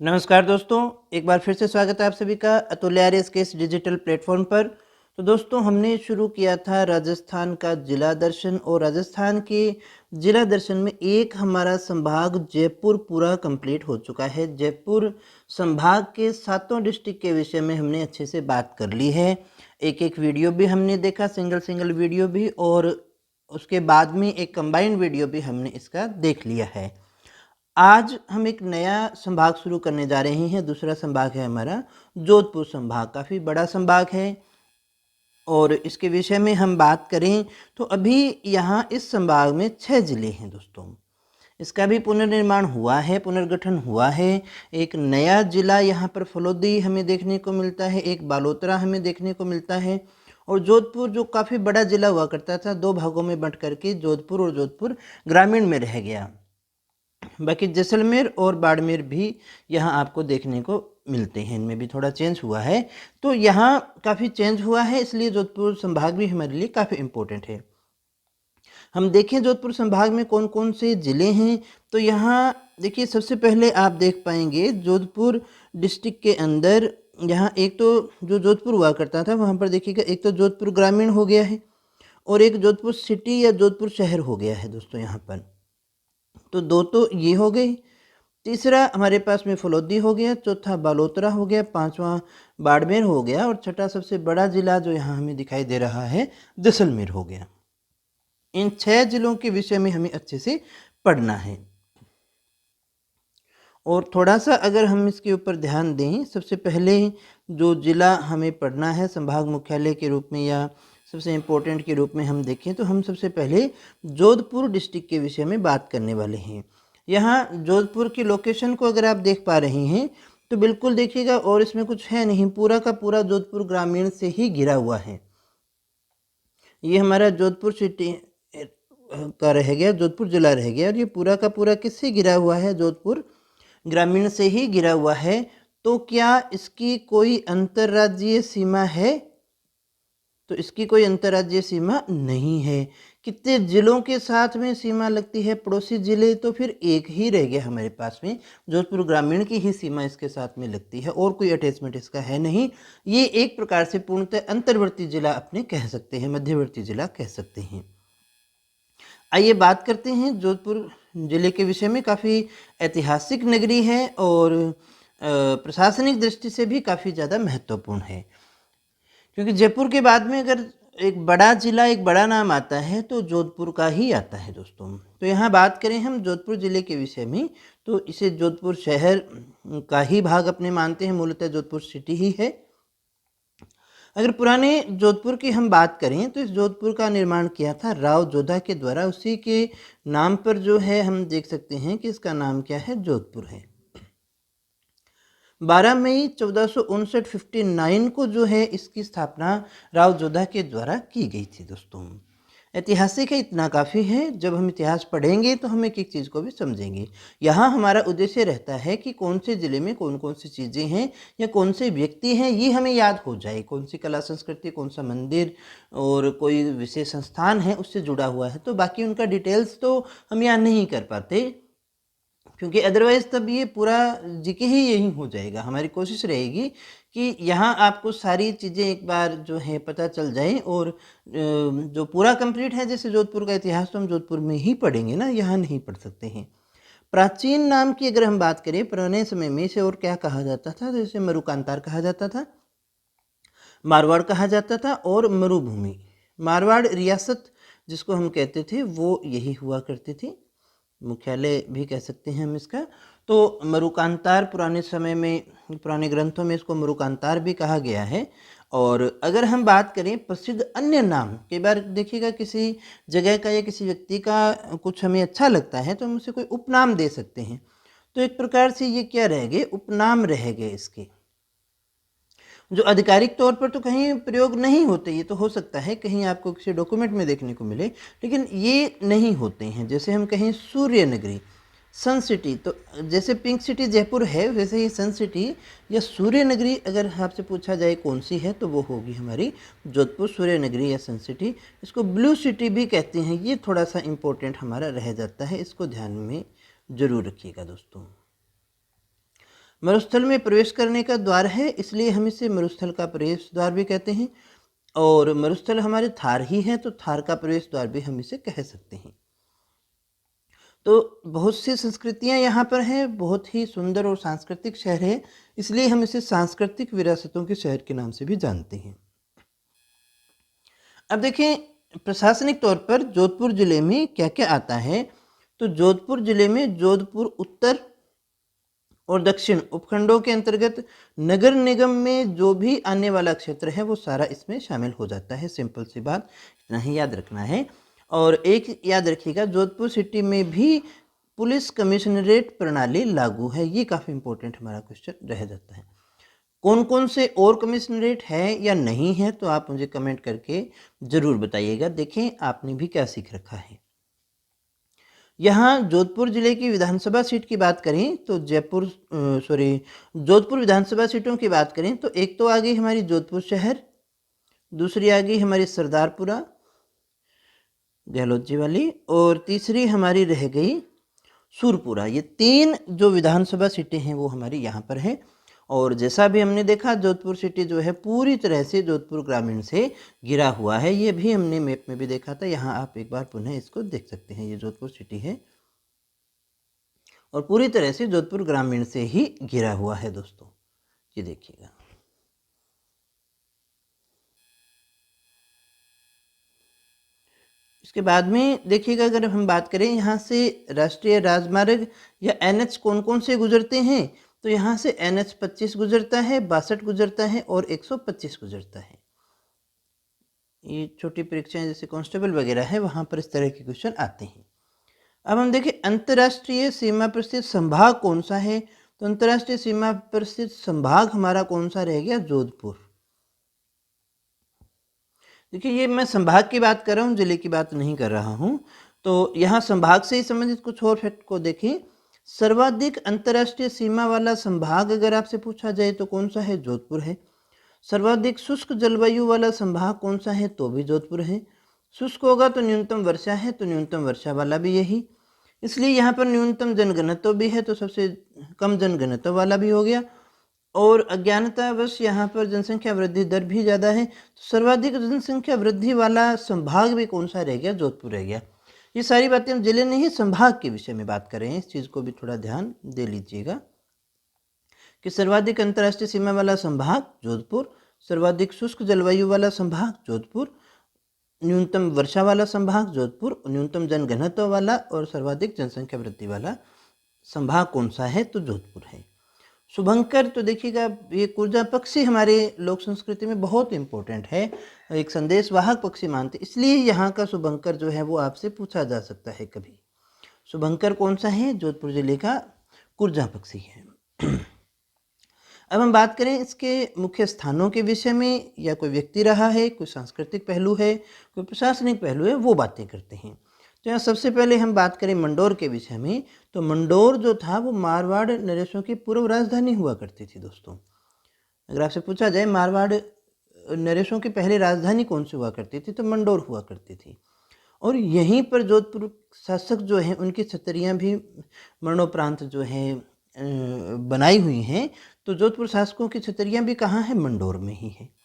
नमस्कार दोस्तों, एक बार फिर से स्वागत है आप सभी का अतुल्य आर्यस के इस डिजिटल प्लेटफॉर्म पर। तो दोस्तों, हमने शुरू किया था राजस्थान का जिला दर्शन और राजस्थान के जिला दर्शन में एक हमारा संभाग जयपुर पूरा कंप्लीट हो चुका है। जयपुर संभाग के सातों डिस्ट्रिक्ट के विषय में हमने अच्छे से बात कर ली है। एक एक वीडियो भी हमने देखा, सिंगल सिंगल वीडियो भी, और उसके बाद में एक कंबाइंड वीडियो भी हमने इसका देख लिया है। आज हम एक नया संभाग शुरू करने जा रहे हैं। दूसरा संभाग है हमारा जोधपुर संभाग। काफ़ी बड़ा संभाग है और इसके विषय में हम बात करें तो अभी यहाँ इस संभाग में 6 जिले हैं दोस्तों। इसका भी पुनर्निर्माण हुआ है, पुनर्गठन हुआ है। एक नया जिला यहाँ पर फलोदी हमें देखने को मिलता है, एक बालोतरा हमें देखने को मिलता है, और जोधपुर जो काफ़ी बड़ा जिला हुआ करता था, 2 भागों में बंट करके जोधपुर और जोधपुर ग्रामीण में रह गया। बाकी जैसलमेर और बाड़मेर भी यहाँ आपको देखने को मिलते हैं, इनमें भी थोड़ा चेंज हुआ है। तो यहाँ काफ़ी चेंज हुआ है, इसलिए जोधपुर संभाग भी हमारे लिए काफ़ी इम्पोर्टेंट है। हम देखें जोधपुर संभाग में कौन कौन से ज़िले हैं, तो यहाँ देखिए सबसे पहले आप देख पाएंगे जोधपुर डिस्ट्रिक्ट के अंदर यहाँ एक तो जो जोधपुर हुआ करता था वहाँ पर देखिएगा, एक तो जोधपुर ग्रामीण हो गया है और एक जोधपुर सिटी या जोधपुर शहर हो गया है दोस्तों यहाँ पर। तो दो तो ये हो गई, तीसरा हमारे पास में फलोदी हो गया, चौथा बालोतरा हो गया, पांचवा बाड़मेर हो गया, और छठा सबसे बड़ा जिला जो यहाँ हमें दिखाई दे रहा है जैसलमेर हो गया। इन 6 जिलों के विषय में हमें अच्छे से पढ़ना है। और थोड़ा सा अगर हम इसके ऊपर ध्यान दें, सबसे पहले जो जिला हमें पढ़ना है संभाग मुख्यालय के रूप में या सबसे इम्पोर्टेंट के रूप में हम देखें तो हम सबसे पहले जोधपुर डिस्ट्रिक्ट के विषय में बात करने वाले हैं। यहाँ जोधपुर की लोकेशन को अगर आप देख पा रहे हैं तो बिल्कुल देखिएगा, और इसमें कुछ है नहीं, पूरा का पूरा जोधपुर ग्रामीण से ही घिरा हुआ है। ये हमारा जोधपुर सिटी का रह गया, जोधपुर जिला रह गया, और ये पूरा का पूरा किससे घिरा हुआ है? जोधपुर ग्रामीण से ही घिरा हुआ है। तो क्या इसकी कोई अंतर्राज्यीय सीमा है? तो इसकी कोई अंतर्राज्यीय सीमा नहीं है। कितने जिलों के साथ में सीमा लगती है? पड़ोसी जिले तो फिर एक ही रह गया हमारे पास में, जोधपुर ग्रामीण की ही सीमा इसके साथ में लगती है, और कोई अटैचमेंट इसका है नहीं। ये एक प्रकार से पूर्णतः अंतर्वर्ती जिला अपने कह सकते हैं, मध्यवर्ती जिला कह सकते हैं। आइए बात करते हैं जोधपुर जिले के विषय में। काफ़ी ऐतिहासिक नगरी है और प्रशासनिक दृष्टि से भी काफ़ी ज़्यादा महत्वपूर्ण है, क्योंकि जयपुर के बाद में अगर एक बड़ा जिला, एक बड़ा नाम आता है तो जोधपुर का ही आता है दोस्तों। तो यहाँ बात करें हम जोधपुर ज़िले के विषय में, तो इसे जोधपुर शहर का ही भाग अपने मानते हैं, मूलतः जोधपुर सिटी ही है। अगर पुराने जोधपुर की हम बात करें तो इस जोधपुर का निर्माण किया था राव जोधा के द्वारा। उसी के नाम पर जो है हम देख सकते हैं कि इसका नाम क्या है, जोधपुर है। 12 मई 1459 को जो है इसकी स्थापना राव जोधा के द्वारा की गई थी दोस्तों। ऐतिहासिक है, इतना काफ़ी है। जब हम इतिहास पढ़ेंगे तो हम एक एक चीज़ को भी समझेंगे। यहाँ हमारा उद्देश्य रहता है कि कौन से ज़िले में कौन कौन सी चीज़ें हैं या कौन से व्यक्ति हैं, ये हमें याद हो जाए। कौन सी कला संस्कृति, कौन सा मंदिर और कोई विशेष संस्थान है उससे जुड़ा हुआ है, तो बाकी उनका डिटेल्स तो हम यहाँ नहीं कर पाते, क्योंकि अदरवाइज़ तब ये पूरा जीके ही यही हो जाएगा। हमारी कोशिश रहेगी कि यहाँ आपको सारी चीज़ें एक बार जो है पता चल जाए, और जो पूरा कंप्लीट है, जैसे जोधपुर का इतिहास तो हम जोधपुर में ही पढ़ेंगे ना, यहाँ नहीं पढ़ सकते हैं। प्राचीन नाम की अगर हम बात करें, पुराने समय में इसे और क्या कहा जाता था, तो इसे मरुकांतार कहा जाता था, मारवाड़ कहा जाता था, और मरुभूमि। मारवाड़ रियासत जिसको हम कहते थे वो यही हुआ करती थी, मुख्यालय भी कह सकते हैं हम इसका। तो मरुकांतार पुराने समय में, पुराने ग्रंथों में इसको मरुकांतार भी कहा गया है। और अगर हम बात करें प्रसिद्ध अन्य नाम, कई बार देखिएगा किसी जगह का या किसी व्यक्ति का कुछ हमें अच्छा लगता है तो हम उसे कोई उपनाम दे सकते हैं। तो एक प्रकार से ये क्या रह गए, उपनाम रह गए इसके, जो आधिकारिक तौर पर तो कहीं प्रयोग नहीं होते। ये तो हो सकता है कहीं आपको किसी डॉक्यूमेंट में देखने को मिले, लेकिन ये नहीं होते हैं। जैसे हम कहें सूर्य नगरी, सन सिटी, तो जैसे पिंक सिटी जयपुर है, वैसे ही सन सिटी या सूर्य नगरी अगर आपसे पूछा जाए कौन सी है, तो वो होगी हमारी जोधपुर सूर्य नगरी या सन सिटी। इसको ब्लू सिटी भी कहते हैं। ये थोड़ा सा इम्पोर्टेंट हमारा रह जाता है, इसको ध्यान में ज़रूर रखिएगा दोस्तों। मरुस्थल में प्रवेश करने का द्वार है, इसलिए हम इसे मरुस्थल का प्रवेश द्वार भी कहते हैं। और मरुस्थल हमारे थार ही है, तो थार का प्रवेश द्वार भी हम इसे कह सकते हैं। तो बहुत सी संस्कृतियाँ यहाँ पर हैं, बहुत ही सुंदर और सांस्कृतिक शहर है, इसलिए हम इसे सांस्कृतिक विरासतों के शहर के नाम से भी जानते हैं। अब देखें प्रशासनिक तौर पर जोधपुर जिले में क्या क्या आता है। तो जोधपुर जिले में जोधपुर उत्तर और दक्षिण उपखंडों के अंतर्गत नगर निगम में जो भी आने वाला क्षेत्र है वो सारा इसमें शामिल हो जाता है। सिंपल सी बात, इतना ही याद रखना है। और एक याद रखिएगा, जोधपुर सिटी में भी पुलिस कमिश्नरेट प्रणाली लागू है। ये काफ़ी इंपॉर्टेंट हमारा क्वेश्चन रह जाता है। कौन कौन से और कमिश्नरेट है या नहीं है, तो आप मुझे कमेंट करके ज़रूर बताइएगा। देखें आपने भी क्या सीख रखा है। यहाँ जोधपुर जिले की विधानसभा सीट की बात करें तो जोधपुर विधानसभा सीटों की बात करें तो एक तो आ गई हमारी जोधपुर शहर, दूसरी आ गई हमारी सरदारपुरा गहलोत जी वाली, और तीसरी हमारी रह गई सूरपुरा। ये 3 जो विधानसभा सीटें हैं वो हमारी यहाँ पर है। और जैसा भी हमने देखा, जोधपुर सिटी जो है पूरी तरह से जोधपुर ग्रामीण से घिरा हुआ है। ये भी हमने मैप में भी देखा था। यहाँ आप एक बार पुनः इसको देख सकते हैं। ये जोधपुर सिटी है और पूरी तरह से जोधपुर ग्रामीण से ही घिरा हुआ है दोस्तों। ये देखिएगा। इसके बाद में देखिएगा, अगर हम बात करें यहाँ से राष्ट्रीय राजमार्ग या NH कौन कौन से गुजरते हैं, तो यहाँ से NH 25 गुजरता है, 62 गुजरता है और 125 गुजरता है। ये छोटी परीक्षाएं जैसे कांस्टेबल वगैरह है, वहाँ पर इस तरह के क्वेश्चन आते हैं। अब हम देखें अंतर्राष्ट्रीय सीमा पर स्थित संभाग कौन सा है, तो अंतर्राष्ट्रीय सीमा पर स्थित संभाग हमारा कौन सा रह गया, जोधपुर। देखिए ये मैं संभाग की बात कर रहा हूँ, जिले की बात नहीं कर रहा हूँ। तो यहाँ संभाग से ही संबंधित कुछ और फैक्ट को देखें। सर्वाधिक अंतर्राष्ट्रीय सीमा वाला संभाग अगर आपसे पूछा जाए तो कौन सा है, जोधपुर है। सर्वाधिक शुष्क जलवायु वाला संभाग कौन सा है, तो भी जोधपुर है। शुष्क होगा तो न्यूनतम वर्षा है, तो न्यूनतम वर्षा वाला भी यही, इसलिए यहाँ पर न्यूनतम जनघनत्व भी है, तो सबसे कम जनघनत्व वाला भी हो गया। और अज्ञानतावश यहाँ पर जनसंख्या वृद्धि दर भी ज़्यादा है, तो सर्वाधिक जनसंख्या वृद्धि वाला संभाग भी कौन सा रह गया, जोधपुर रह गया। ये सारी बातें हम जिले नहीं संभाग के विषय में बात कर रहे हैं, इस चीज़ को भी थोड़ा ध्यान दे लीजिएगा कि सर्वाधिक अंतर्राष्ट्रीय सीमा वाला संभाग जोधपुर, सर्वाधिक शुष्क जलवायु वाला संभाग जोधपुर, न्यूनतम वर्षा वाला संभाग जोधपुर, न्यूनतम जनघनत्व वाला और सर्वाधिक जनसंख्या वृद्धि वाला संभाग कौन सा है, तो जोधपुर है। शुभंकर, तो देखिएगा ये कुर्जा पक्षी हमारे लोक संस्कृति में बहुत इंपॉर्टेंट है, एक संदेशवाहक पक्षी मानते, इसलिए यहाँ का शुभंकर जो है वो आपसे पूछा जा सकता है कभी। शुभंकर कौन सा है, जोधपुर जिले का कुर्जा पक्षी है। अब हम बात करें इसके मुख्य स्थानों के विषय में, या कोई व्यक्ति रहा है, कोई सांस्कृतिक पहलू है, कोई प्रशासनिक पहलू है, वो बातें करते हैं। तो यहाँ सबसे पहले हम बात करें मंडोर के विषय में, तो मंडोर जो था वो मारवाड़ नरेशों की पूर्व राजधानी हुआ करती थी दोस्तों। अगर आपसे पूछा जाए मारवाड़ नरेशों की पहली राजधानी कौन सी हुआ करती थी, तो मंडोर हुआ करती थी। और यहीं पर जोधपुर शासक जो हैं उनकी छतरियाँ भी मरणोपरांत जो है बनाई हुई हैं। तो जोधपुर शासकों की छतरियाँ भी कहाँ हैं, मंडोर में ही है।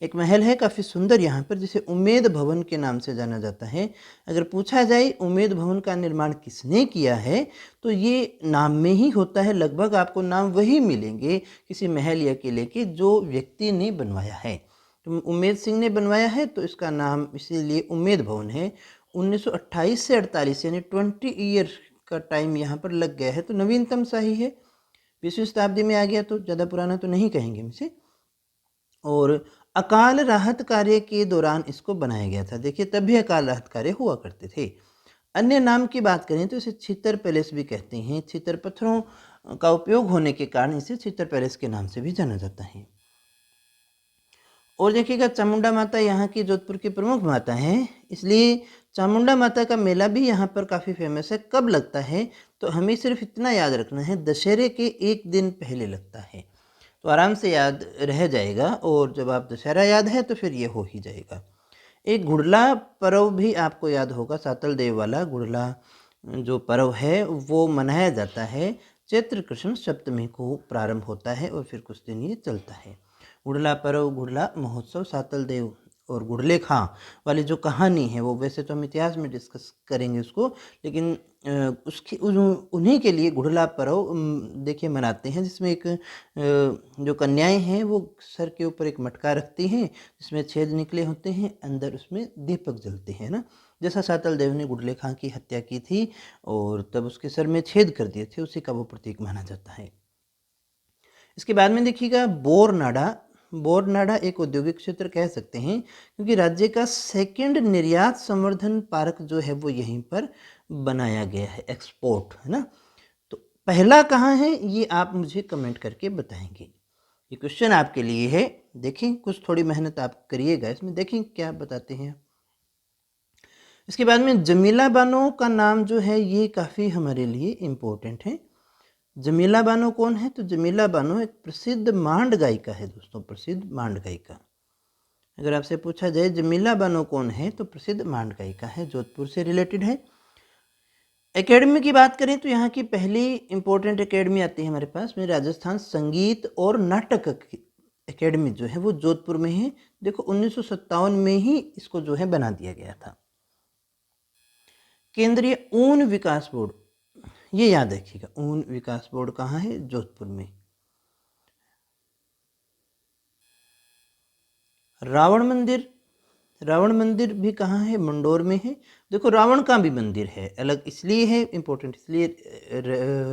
एक महल है काफ़ी सुंदर यहाँ पर, जिसे उम्मेद भवन के नाम से जाना जाता है। अगर पूछा जाए उम्मेद भवन का निर्माण किसने किया है, तो ये नाम में ही होता है। लगभग आपको नाम वही मिलेंगे किसी महल या किले के जो व्यक्ति ने बनवाया है। तो उम्मेद सिंह ने बनवाया है, तो इसका नाम इसीलिए उम्मेद भवन है। 1928 से 48 यानी 20 ईयर का टाइम यहाँ पर लग गया है, तो नवीनतम सा ही है। 20वीं शताब्दी में आ गया, तो ज़्यादा पुराना तो नहीं कहेंगे हम इसे। और अकाल राहत कार्य के दौरान इसको बनाया गया था। देखिए तब भी अकाल राहत कार्य हुआ करते थे। अन्य नाम की बात करें तो इसे छितर पैलेस भी कहते हैं। छितर पत्थरों का उपयोग होने के कारण इसे छितर पैलेस के नाम से भी जाना जाता है। और देखिएगा चामुंडा माता यहाँ की जोधपुर की प्रमुख माता हैं, इसलिए चामुंडा माता का मेला भी यहाँ पर काफ़ी फेमस है। कब लगता है, तो हमें सिर्फ इतना याद रखना है, दशहरे के एक दिन पहले लगता है, तो आराम से याद रह जाएगा। और जब आप दशहरा याद है तो फिर ये हो ही जाएगा। एक गुड़ला पर्व भी आपको याद होगा, सातल देव वाला गुड़ला जो पर्व है वो मनाया जाता है चैत्र कृष्ण सप्तमी को प्रारंभ होता है और फिर कुछ दिन ये चलता है। गुड़ला पर्व, गुड़ला महोत्सव, सातल देव और गुड़ले खां वाली जो कहानी है वो वैसे तो हम इतिहास में डिस्कस करेंगे उसको, लेकिन उसकी उन्हीं के लिए गुड़ला पर्व देखिए मनाते हैं, जिसमें एक जो कन्याएं हैं वो सर के ऊपर एक मटका रखती हैं जिसमें छेद निकले होते हैं, अंदर उसमें दीपक जलते हैं ना, जैसा सातल देव ने गुड़ले खां की हत्या की थी और तब उसके सर में छेद कर दिए थे, उसी का वो प्रतीक माना जाता है। इसके बाद में देखिएगा बोरनाडा। बोरनाडा एक औद्योगिक क्षेत्र कह सकते हैं क्योंकि राज्य का सेकंड निर्यात संवर्धन पार्क जो है वो यहीं पर बनाया गया है, एक्सपोर्ट है ना। तो पहला कहाँ है ये आप मुझे कमेंट करके बताएंगे। ये क्वेश्चन आपके लिए है, देखें कुछ थोड़ी मेहनत आप करिएगा इसमें, देखें क्या बताते हैं। इसके बाद में जमीला बानो का नाम जो है ये काफ़ी हमारे लिए इम्पोर्टेंट है। जमीला बानो कौन है? तो जमीला बानो एक प्रसिद्ध मांड गायिका है दोस्तों, प्रसिद्ध मांड गायिका। अगर आपसे पूछा जाए जमीला बानो कौन है तो प्रसिद्ध मांड गायिका है, जोधपुर से रिलेटेड है। एकेडमी की बात करें तो यहाँ की पहली इंपॉर्टेंट एकेडमी आती है हमारे पास में, राजस्थान संगीत और नाटक एकेडमी जो है वो जोधपुर में है। देखो 1957 में ही इसको जो है बना दिया गया था। केंद्रीय ऊन विकास बोर्ड, ये याद रखिएगा, ऊन विकास बोर्ड कहाँ है? जोधपुर में। रावण मंदिर, रावण मंदिर भी कहाँ है? मंडोर में है। देखो रावण का भी मंदिर है, अलग इसलिए है, इम्पोर्टेंट इसलिए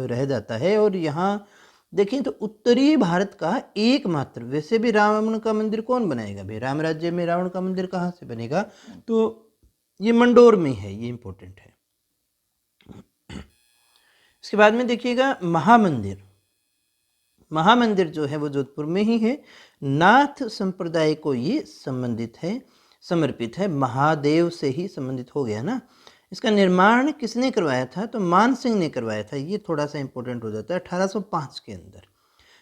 रह जाता है। और यहाँ देखें तो उत्तरी भारत का एकमात्र, वैसे भी रावण का मंदिर कौन बनाएगा भाई, राम राज्य में रावण का मंदिर कहाँ से बनेगा? तो ये मंडोर में है, ये इम्पोर्टेंट है। इसके बाद में देखिएगा महामंदिर। महामंदिर जो है वो जोधपुर में ही है। नाथ संप्रदाय को ये संबंधित है, समर्पित है, महादेव से ही संबंधित हो गया ना। इसका निर्माण किसने करवाया था? तो मान सिंह ने करवाया था। ये थोड़ा सा इंपॉर्टेंट हो जाता है 1805 के अंदर।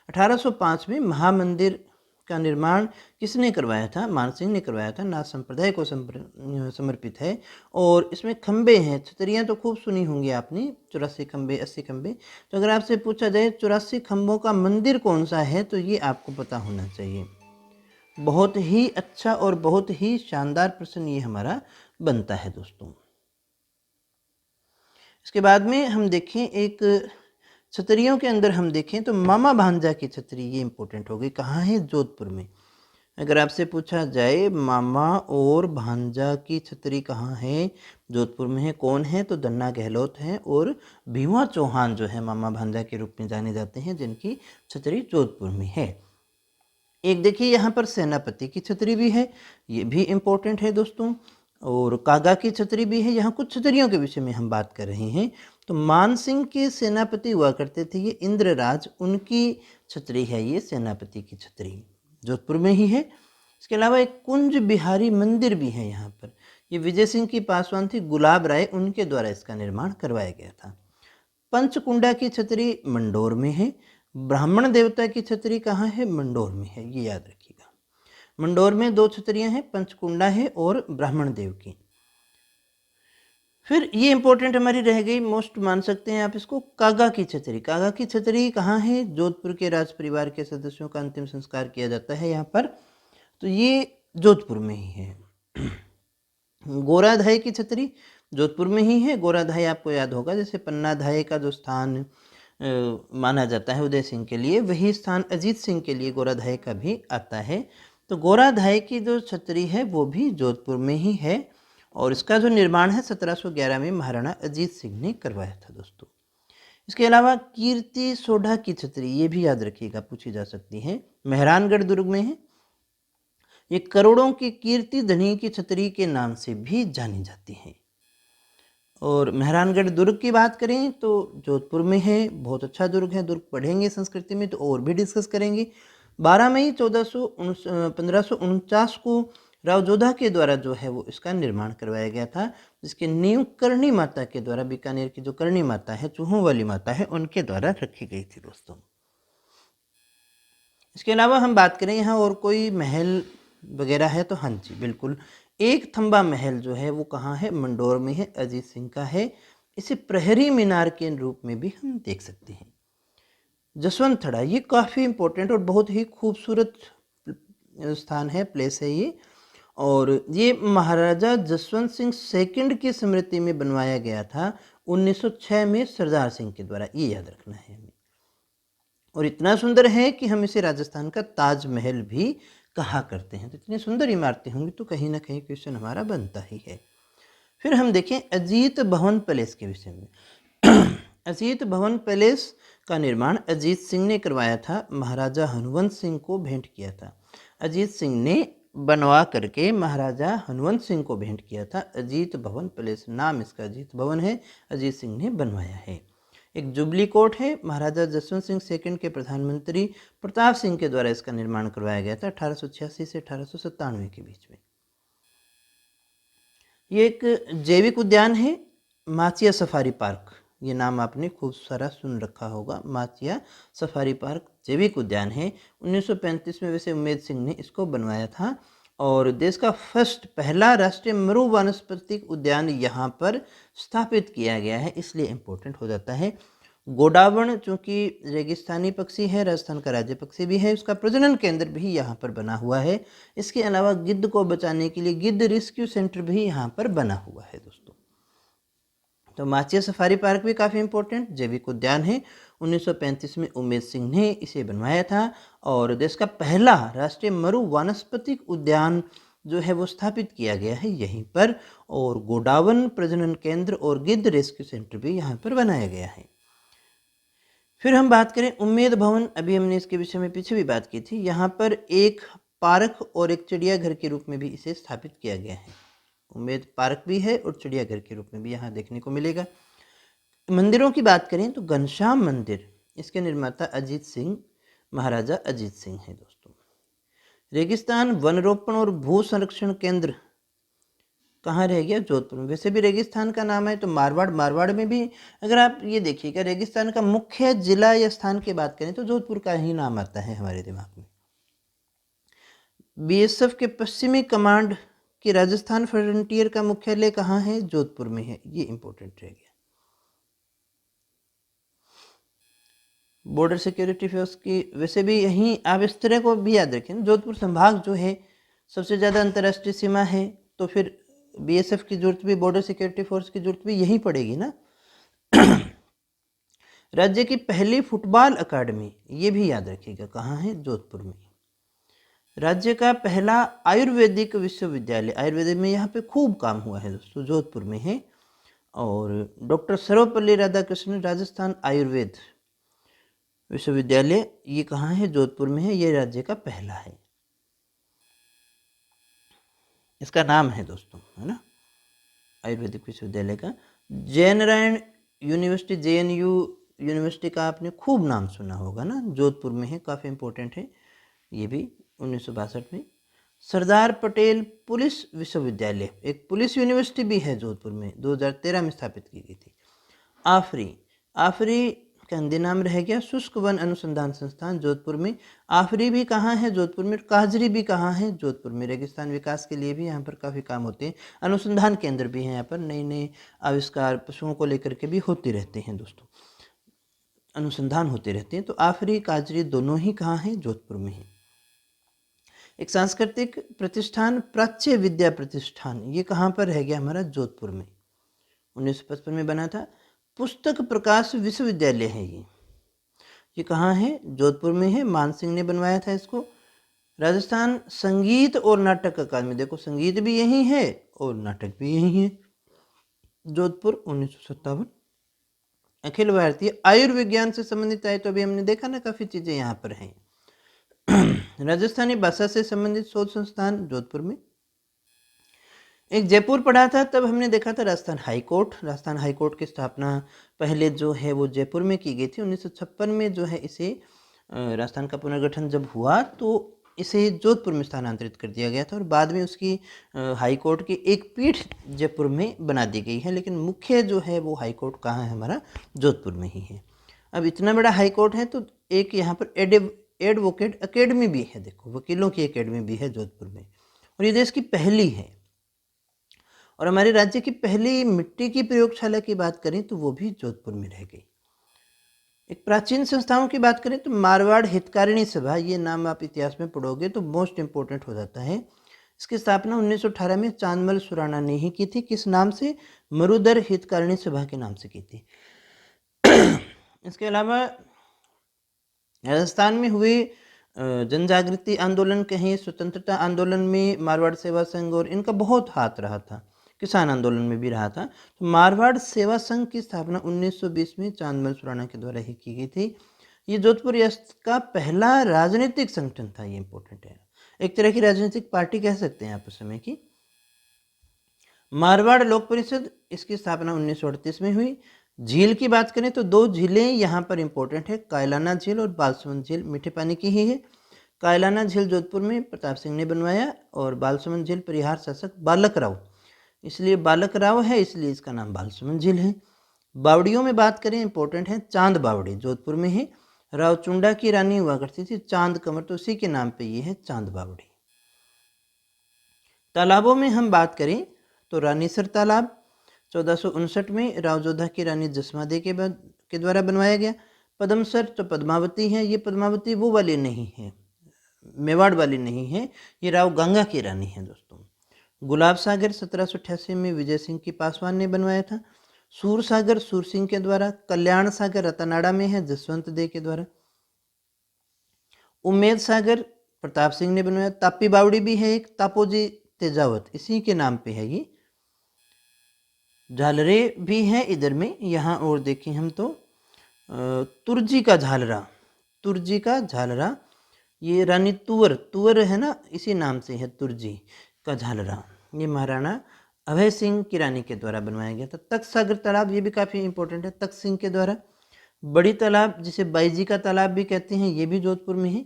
1805 में महामंदिर का निर्माण किसने करवाया था? मान सिंह ने करवाया था, नाथ संप्रदाय को समर्पित है। और इसमें खंबे हैं, छतरियाँ तो खूब सुनी होंगी आपने, 84 खंबे, 80 खंबे। तो अगर आपसे पूछा जाए 84 खंबों का मंदिर कौन सा है तो ये आपको पता होना चाहिए। बहुत ही अच्छा और बहुत ही शानदार प्रश्न ये हमारा बनता है दोस्तों। इसके बाद में हम देखें एक छतरियों के अंदर हम देखें तो मामा भांजा की छतरी, ये इंपॉर्टेंट हो गई, कहाँ है? जोधपुर में। अगर आपसे पूछा जाए मामा और भांजा की छतरी कहाँ है? जोधपुर में है। कौन है? तो धन्ना गहलोत हैं और भीमा चौहान जो है मामा भांजा के रूप में जाने जाते हैं, जिनकी छतरी जोधपुर में है। एक देखिए यहाँ पर सेनापति की छतरी भी है, ये भी इम्पोर्टेंट है दोस्तों। और कागा की छतरी भी है। यहाँ कुछ छतरियों के विषय में हम बात कर रहे हैं। तो मान सिंह के सेनापति हुआ करते थे ये इंद्रराज, उनकी छतरी है ये सेनापति की छतरी, जोधपुर में ही है। इसके अलावा एक कुंज बिहारी मंदिर भी है यहाँ पर, ये विजय सिंह की पासवान थी गुलाब राय, उनके द्वारा इसका निर्माण करवाया गया था। पंचकुंडा की छतरी मंडोर में है। ब्राह्मण देवता की छतरी कहाँ है? मंडोर में है, ये याद रखिएगा। मंडोर में दो छतरियां हैं, पंचकुंडा है और ब्राह्मण देव की। फिर ये इंपॉर्टेंट हमारी रह गई, मोस्ट मान सकते हैं आप इसको, कागा की छतरी। कागा की छतरी कहाँ है? जोधपुर के राज परिवार के सदस्यों का अंतिम संस्कार किया जाता है यहाँ पर, तो ये जोधपुर में ही है। गोराधाय की छतरी जोधपुर में ही है। गोराधाय आपको याद होगा, जैसे पन्नाधाय का जो स्थान माना जाता है उदय सिंह के लिए, वही स्थान अजीत सिंह के लिए गोराधाय का भी आता है। तो गोराधाय की जो छतरी है वो भी जोधपुर में ही है और इसका जो निर्माण है 1711 में महाराणा अजीत सिंह ने करवाया था दोस्तों। इसके अलावा कीर्ति सोढ़ा की छतरी, ये भी याद रखिएगा, पूछी जा सकती है, मेहरानगढ़ दुर्ग में है। ये करोड़ों की कीर्ति धनी की छतरी के नाम से भी जानी जाती है। और मेहरानगढ़ दुर्ग की बात करें तो जोधपुर में है, बहुत अच्छा दुर्ग है। दुर्ग पढ़ेंगे संस्कृति में तो और भी डिस्कस करेंगे। 12 मई 1549 को राव जोधा के द्वारा जो है वो इसका निर्माण करवाया गया था, जिसके नींव करणी माता के द्वारा, बीकानेर की जो करणी माता है, चूहों वाली माता है, उनके द्वारा रखी गई थी दोस्तों। इसके अलावा हम बात करें यहाँ और कोई महल वगैरह है तो हाँ जी बिल्कुल, एक थंबा महल जो है वो कहाँ है? मंडोर में है, अजीत सिंह का है। इसे प्रहरी मीनार के रूप में भी हम देख सकते हैं। जसवंत थड़ा, ये काफ़ी इम्पोर्टेंट और बहुत ही खूबसूरत स्थान है, प्लेस है ये। और ये महाराजा जसवंत सिंह सेकंड की स्मृति में बनवाया गया था 1906 में सरदार सिंह के द्वारा, ये याद रखना है हमें। और इतना सुंदर है कि हम इसे राजस्थान का ताजमहल भी कहा करते हैं। तो इतनी सुंदर इमारतें होंगी तो कहीं ना कहीं क्वेश्चन हमारा बनता ही है। फिर हम देखें अजीत भवन पैलेस के विषय में। अजीत भवन पैलेस का निर्माण अजीत सिंह ने करवाया था, महाराजा हनुवंत सिंह को भेंट किया था। अजीत सिंह ने बनवा करके महाराजा हनुवंत सिंह को भेंट किया था। अजीत भवन पैलेस, नाम इसका अजीत भवन है, अजीत सिंह ने बनवाया है। एक जुबली कोर्ट है, महाराजा जसवंत सिंह सेकंड के प्रधानमंत्री प्रताप सिंह के द्वारा इसका निर्माण करवाया गया था 1886 से 1897 के बीच में। ये एक जैविक उद्यान है, माचिया सफारी पार्क, ये नाम आपने खूब सारा सुन रखा होगा। माचिया सफारी पार्क जैविक उद्यान है। 1935 में वैसे उम्मेद सिंह ने इसको बनवाया था और देश का पहला राष्ट्रीय मरु वानस्पतिक उद्यान यहाँ पर स्थापित किया गया है, इसलिए इम्पोर्टेंट हो जाता है। गोडावण चूंकि रेगिस्तानी पक्षी है, राजस्थान का राज्य पक्षी भी है, उसका प्रजनन केंद्र भी यहाँ पर बना हुआ है। इसके अलावा गिद्ध को बचाने के लिए गिद्ध रेस्क्यू सेंटर भी यहाँ पर बना हुआ है दोस्तों। तो माचिया सफारी पार्क भी काफ़ी इम्पोर्टेंट जैविक उद्यान है। 1935 में उमेद सिंह ने इसे बनवाया था और देश का पहला राष्ट्रीय मरु वानस्पतिक उद्यान जो है वो स्थापित किया गया है यहीं पर। और गोडावन प्रजनन केंद्र और गिद्ध रेस्क्यू सेंटर भी यहाँ पर बनाया गया है। फिर हम बात करें उम्मेद भवन, अभी हमने इसके विषय में पीछे भी बात की थी। यहाँ पर एक पार्क और एक चिड़ियाघर के रूप में भी इसे स्थापित किया गया है। उम्मेद पार्क भी है और चिड़ियाघर के रूप में भी यहाँ देखने को मिलेगा। मंदिरों की बात करें तो घनश्याम मंदिर, इसके निर्माता अजीत सिंह, महाराजा अजीत सिंह है दोस्तों। रेगिस्तान वनरोपण और भू संरक्षण केंद्र कहाँ रह गया? जोधपुर में। वैसे भी रेगिस्तान का नाम है तो मारवाड़ में भी अगर आप ये देखिएगा रेगिस्तान का मुख्य जिला या स्थान की बात करें तो जोधपुर का ही नाम आता है हमारे दिमाग में। बीएसएफ के पश्चिमी कमांड की राजस्थान फ्रंटियर का मुख्यालय कहाँ है? जोधपुर में है, ये इंपॉर्टेंट रह गया। बॉर्डर सिक्योरिटी फोर्स की वैसे भी यहीं आप इस तरह को भी याद रखें, जोधपुर संभाग जो है सबसे ज़्यादा अंतर्राष्ट्रीय सीमा है, तो फिर बीएसएफ की जरूरत भी, बॉर्डर सिक्योरिटी फोर्स की जरूरत भी यहीं पड़ेगी ना। राज्य की पहली फुटबॉल अकादमी, ये भी याद रखिएगा कहाँ है? जोधपुर में। राज्य का पहला आयुर्वेदिक विश्वविद्यालय, आयुर्वेद में यहाँ पे खूब काम हुआ है दोस्तों, जोधपुर में है। और डॉक्टर सर्वपल्ली राधाकृष्णन राजस्थान आयुर्वेद विश्वविद्यालय, ये कहाँ है? जोधपुर में है, ये राज्य का पहला है, इसका नाम है दोस्तों, है ना, आयुर्वेदिक विश्वविद्यालय का। जयनारायण यूनिवर्सिटी, जेएनयू यूनिवर्सिटी का आपने खूब नाम सुना होगा ना, जोधपुर में है, काफ़ी इंपॉर्टेंट है ये भी, 1962 में। सरदार पटेल पुलिस विश्वविद्यालय, एक पुलिस यूनिवर्सिटी भी है जोधपुर में, 2013 में स्थापित की गई थी। आफरी का हिंदी नाम रह गया शुष्क वन अनुसंधान संस्थान, जोधपुर में। आफरी भी कहाँ है? जोधपुर में। काजरी भी कहाँ है? जोधपुर में। रेगिस्तान विकास के लिए भी यहाँ पर काफ़ी काम होते हैं। अनुसंधान केंद्र भी हैं यहाँ पर, नए नए आविष्कार पशुओं को लेकर के भी होते रहते हैं दोस्तों, अनुसंधान होते रहते हैं। तो आफरी काजरी दोनों ही कहाँ हैं? जोधपुर में है। एक सांस्कृतिक प्रतिष्ठान प्राच्य विद्या प्रतिष्ठान, ये कहाँ पर रह गया? हमारा जोधपुर में, 1955 में बना था। पुस्तक प्रकाश विश्वविद्यालय है ये कहाँ है? जोधपुर में है, मान सिंह ने बनवाया था इसको। राजस्थान संगीत और नाटक अकादमी, देखो संगीत भी यही है और नाटक भी यही है, जोधपुर, 1957। अखिल भारतीय आयुर्विज्ञान से संबंधित आए तो अभी हमने देखा ना, काफ़ी चीज़ें यहाँ पर हैं। राजस्थानी भाषा से संबंधित शोध संस्थान जोधपुर में। एक जयपुर पढ़ा था तब हमने देखा था राजस्थान हाईकोर्ट। राजस्थान हाईकोर्ट की स्थापना पहले जो है वो जयपुर में की गई थी। 1956 में जो है इसे राजस्थान का पुनर्गठन जब हुआ तो इसे जोधपुर में स्थानांतरित कर दिया गया था और बाद में उसकी हाईकोर्ट की एक पीठ जयपुर में बना दी गई है, लेकिन मुख्य जो है वो हाईकोर्ट कहाँ है? हमारा जोधपुर में ही है। अब इतना बड़ा हाईकोर्ट है तो एक यहाँ पर एडवोकेट अकेडमी भी है, देखो वकीलों की अकेडमी भी है जोधपुर में, और ये देश की पहली है। और हमारे राज्य की पहली मिट्टी की प्रयोगशाला की बात करें तो वो भी जोधपुर में रह गई। एक प्राचीन संस्थाओं की बात करें तो मारवाड़ हितकारिणी सभा, ये नाम आप इतिहास में पढ़ोगे तो मोस्ट इम्पोर्टेंट हो जाता है। इसकी स्थापना 1918 में चांदमल सुराणा ने ही की थी। किस नाम से? मरुधर हितकारिणी सभा के नाम से की थी। इसके अलावा राजस्थान में हुए जन जागृति आंदोलन कहें, स्वतंत्रता आंदोलन में मारवाड़ सेवा संघ और इनका बहुत हाथ रहा था। किसान आंदोलन में भी रहा था। तो मारवाड़ सेवा संघ की स्थापना 1920 में चांदमल सुराणा के द्वारा ही की गई थी। ये जोधपुर रियासत का पहला राजनीतिक संगठन था। ये इंपॉर्टेंट है, एक तरह की राजनीतिक पार्टी कह सकते हैं आप उस समय की। मारवाड़ लोक परिषद, इसकी स्थापना 1938 में हुई। झील की बात करें तो दो झीलें यहाँ पर इंपॉर्टेंट है, कायलाना झील और बालसुमंद झील मीठे पानी की ही है। कायलाना झील जोधपुर में प्रताप सिंह ने बनवाया और बालसुमंद झील परिहार शासक बालक राव, इसलिए बालक राव है इसलिए इसका नाम बालसुमंद झील है। बावड़ियों में बात करें इंपॉर्टेंट है, चांद बावड़ी जोधपुर में है। रावचुंडा की रानी हुआ करती थी चांद कंवर, तो उसी के नाम पे ये है चांद बावड़ी। तालाबों में हम बात करें तो रानीसर तालाब 1459 में रावजोधा की रानी जसमादे के द्वारा बनवाया गया। पद्मसर तो पद्मावती है, ये पद्मावती वो वाली नहीं है, मेवाड़ वाली नहीं है, ये राव गंगा की रानी है दोस्तों। गुलाब सागर 1788 में विजय सिंह की पासवान ने बनवाया था। सूर सागर सूर सिंह के द्वारा। कल्याण सागर रतनाड़ा में है, जसवंत दे के द्वारा। उम्मेद सागर प्रताप सिंह ने बनवाया। तापी बावड़ी भी है एक, तापोजी तेजावत, इसी के नाम पे है ये। झालरे भी है इधर में यहाँ, और देखें हम तो तुर्जी का झालरा, तुर्जी का झालरा, ये रानी तुवर है ना, इसी नाम से है तुर्जी का झालरा। ये महाराणा अभय सिंह की रानी के द्वारा बनवाया गया था। तख्त सागर तालाब, ये भी काफ़ी इंपॉर्टेंट है, तख्त सिंह के द्वारा। बड़ी तालाब जिसे बाईजी का तालाब भी कहते हैं, ये भी जोधपुर में है।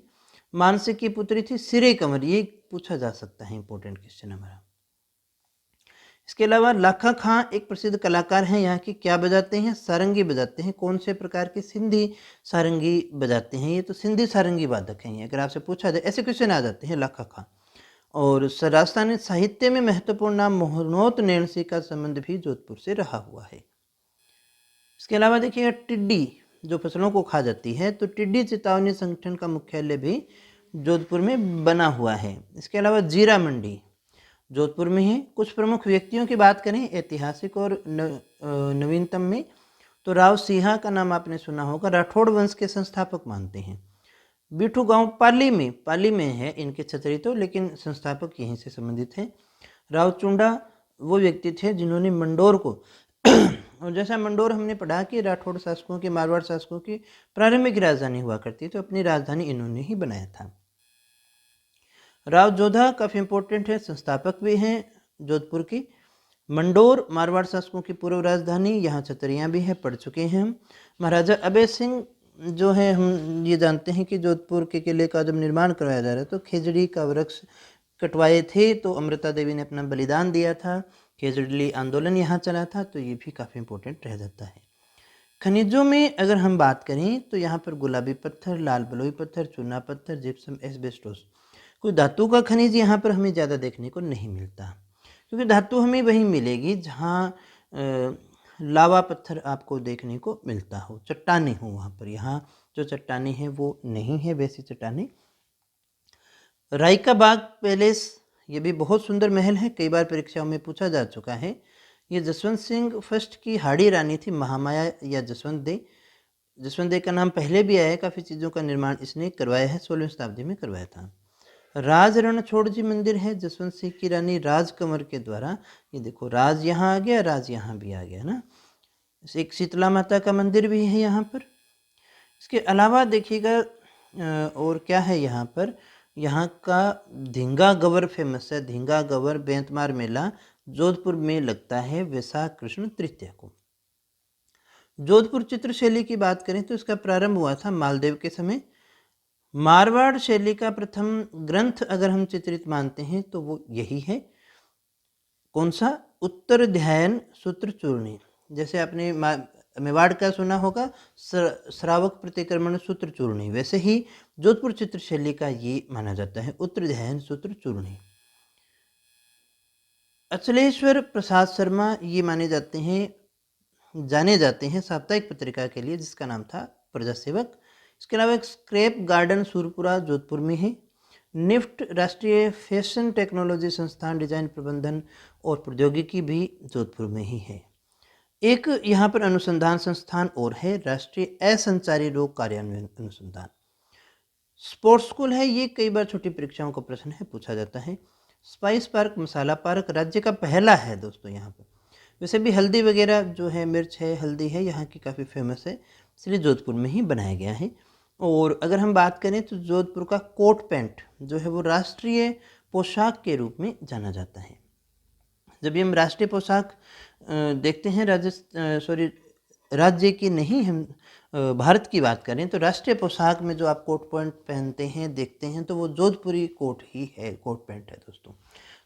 मानसिक की पुत्री थी सिरे कंवर, ये पूछा जा सकता है, इंपॉर्टेंट क्वेश्चन हमारा। इसके अलावा लाखा खां एक प्रसिद्ध कलाकार हैं यहाँ की, क्या बजाते हैं? सारंगी बजाते हैं। कौन से प्रकार की? सिंधी सारंगी बजाते हैं, ये तो सिंधी सारंगी वादक हैं ये, अगर आपसे पूछा जाए ऐसे क्वेश्चन आ जाते हैं लाखा खां। और राजस्थानी साहित्य में महत्वपूर्ण नाम मोहनोत नैणसी का संबंध भी जोधपुर से रहा हुआ है। इसके अलावा देखिएगा टिड्डी जो फसलों को खा जाती है, तो टिड्डी चेतावनी संगठन का मुख्यालय भी जोधपुर में बना हुआ है। इसके अलावा जीरा मंडी जोधपुर में है। कुछ प्रमुख व्यक्तियों की बात करें ऐतिहासिक और नवीनतम में, तो राव सिंहा का नाम आपने सुना होगा, राठौड़ वंश के संस्थापक मानते हैं। बिठू गांव पाली में है इनके छतरी तो, लेकिन संस्थापक यहीं से संबंधित है। रावचुंडा वो व्यक्ति थे जिन्होंने मंडोर को और जैसा मंडोर हमने पढ़ा कि राठौड़ शासकों की, मारवाड़ शासकों की प्रारंभिक राजधानी हुआ करती, तो अपनी राजधानी इन्होंने ही बनाया था। राव जोधा काफ़ी इंपॉर्टेंट है, संस्थापक भी हैं जोधपुर की। मंडोर मारवाड़ शासकों की पूर्व राजधानी, यहाँ छतरियाँ भी हैं, पढ़ चुके हैं हम। महाराजा अभय सिंह जो है, हम ये जानते हैं कि जोधपुर के किले का जब निर्माण करवाया जा रहा है तो खेजड़ी का वृक्ष कटवाए थे, तो अमृता देवी ने अपना बलिदान दिया था, खेजड़ी आंदोलन यहाँ चला था, तो ये भी काफ़ी इंपॉर्टेंट रह जाता है। खनिजों में अगर हम बात करें तो यहाँ पर गुलाबी पत्थर, लाल बलुई पत्थर, चूना पत्थर, जिप्सम, एस्बेस्टोस, कोई धातु का खनिज यहाँ पर हमें ज़्यादा देखने को नहीं मिलता, क्योंकि धातु हमें वहीं मिलेगी जहाँ लावा पत्थर आपको देखने को मिलता हो, चट्टाने हो वहाँ पर। यहाँ जो चट्टाने हैं वो नहीं है वैसी चट्टाने। राय का बाग पैलेस, ये भी बहुत सुंदर महल है, कई बार परीक्षाओं में पूछा जा चुका है। ये जसवंत सिंह फर्स्ट की हाड़ी रानी थी, महामाया या जसवंत दे। जसवंत दे का नाम पहले भी आया है, काफ़ी चीज़ों का निर्माण इसने करवाया है, 16वीं शताब्दी में करवाया था। राज रणछोड़ जी मंदिर है जसवंत सिंह की रानी राज कंवर के द्वारा। ये देखो राज यहाँ आ गया, राज यहाँ भी आ गया ना। एक शीतला माता का मंदिर भी है यहाँ पर। इसके अलावा देखिएगा और क्या है यहाँ पर, यहाँ का धींगा गवर फेमस है। धींगा गवर बेंतमार मेला जोधपुर में लगता है वैशाख कृष्ण तृतीया को। जोधपुर चित्रशैली की बात करें तो इसका प्रारंभ हुआ था मालदेव के समय। मारवाड़ शैली का प्रथम ग्रंथ अगर हम चित्रित मानते हैं तो वो यही है, कौन सा? उत्तर ध्यान सूत्र चूर्णी। जैसे आपने मेवाड़ का सुना होगा श्रावक प्रतिक्रमण सूत्र चूर्णी, वैसे ही जोधपुर चित्रशैली का ये माना जाता है, उत्तर ध्यान सूत्र चूर्णी। अचलेश्वर प्रसाद शर्मा ये जाने जाते हैं साप्ताहिक पत्रिका के लिए, जिसका नाम था प्रजा सेवक। इसके अलावा एक स्क्रैप गार्डन सूरपुरा जोधपुर में है। निफ्ट राष्ट्रीय फैशन टेक्नोलॉजी संस्थान डिजाइन प्रबंधन और प्रौद्योगिकी भी जोधपुर में ही है। एक यहाँ पर अनुसंधान संस्थान और है, राष्ट्रीय असंचारी रोग कार्यान्वयन अनुसंधान। स्पोर्ट्स स्कूल है, ये कई बार छोटी परीक्षाओं का प्रश्न है, पूछा जाता है। स्पाइस पार्क मसाला पार्क राज्य का पहला है दोस्तों यहाँ पर। वैसे भी हल्दी वगैरह जो है, मिर्च है, हल्दी है, यहाँ की काफ़ी फेमस है, इसलिए जोधपुर में ही बनाया गया है। और अगर हम बात करें तो जोधपुर का कोट पैंट जो है वो राष्ट्रीय पोशाक के रूप में जाना जाता है। जब भी हम राष्ट्रीय पोशाक देखते हैं राज्य की नहीं, हम भारत की बात करें तो राष्ट्रीय पोशाक में जो आप कोट पैंट पहनते हैं देखते हैं तो वो जोधपुरी कोट ही है, कोट पैंट है दोस्तों।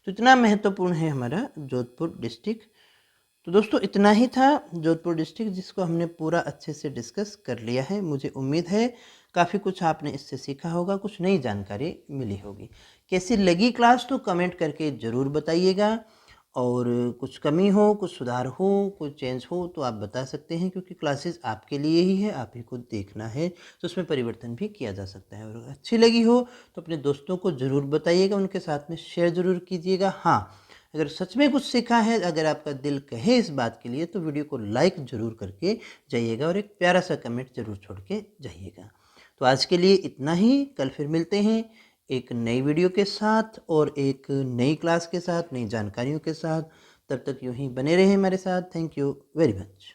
तो इतना महत्वपूर्ण है हमारा जोधपुर डिस्ट्रिक्ट। तो दोस्तों इतना ही था जोधपुर डिस्ट्रिक्ट, जिसको हमने पूरा अच्छे से डिस्कस कर लिया है। मुझे उम्मीद है काफ़ी कुछ आपने इससे सीखा होगा, कुछ नई जानकारी मिली होगी। कैसी लगी क्लास तो कमेंट करके ज़रूर बताइएगा, और कुछ कमी हो, कुछ सुधार हो, कुछ चेंज हो तो आप बता सकते हैं, क्योंकि क्लासेस आपके लिए ही है, आप ही को देखना है, तो उसमें परिवर्तन भी किया जा सकता है। और अच्छी लगी हो तो अपने दोस्तों को ज़रूर बताइएगा, उनके साथ में शेयर ज़रूर कीजिएगा। हाँ, अगर सच में कुछ सीखा है, अगर आपका दिल कहे इस बात के लिए, तो वीडियो को लाइक ज़रूर करके जाइएगा और एक प्यारा सा कमेंट ज़रूर छोड़ के जाइएगा। तो आज के लिए इतना ही, कल फिर मिलते हैं एक नई वीडियो के साथ और एक नई क्लास के साथ, नई जानकारियों के साथ। तब तक यूं ही बने रहें हमारे साथ। Thank you very much.